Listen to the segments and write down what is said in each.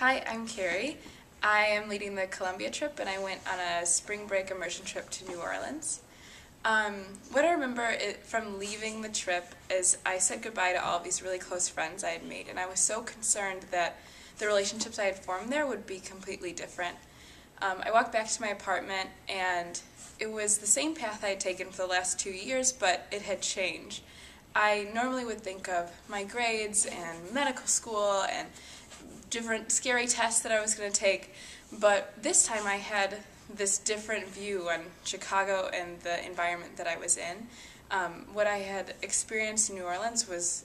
Hi, I'm Carrie. I am leading the Columbia trip, and I went on a spring break immersion trip to New Orleans. What I remember from leaving the trip is I said goodbye to all of these really close friends I had made, and I was so concerned that the relationships I had formed there would be completely different. I walked back to my apartment, and it was the same path I had taken for the last 2 years, but it had changed. I normally would think of my grades and medical school and different scary tests that I was going to take, but this time I had this different view on Chicago and the environment that I was in. What I had experienced in New Orleans was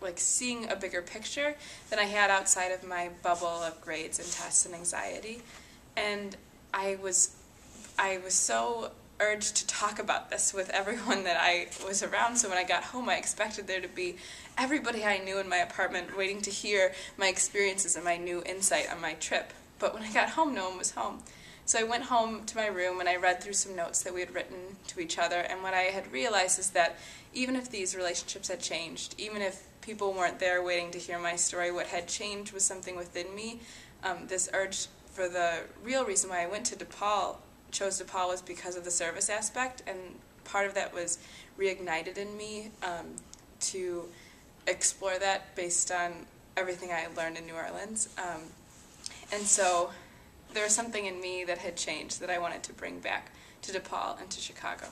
like seeing a bigger picture than I had outside of my bubble of grades and tests and anxiety. And I was so urged to talk about this with everyone that I was around, so when I got home I expected there to be everybody I knew in my apartment waiting to hear my experiences and my new insight on my trip. But when I got home, no one was home. So I went home to my room and I read through some notes that we had written to each other, and what I had realized is that even if these relationships had changed, even if people weren't there waiting to hear my story, what had changed was something within me. This urge for the real reason why I went to DePaul, chose DePaul, was because of the service aspect, and part of that was reignited in me to explore that based on everything I had learned in New Orleans. And so there was something in me that had changed that I wanted to bring back to DePaul and to Chicago.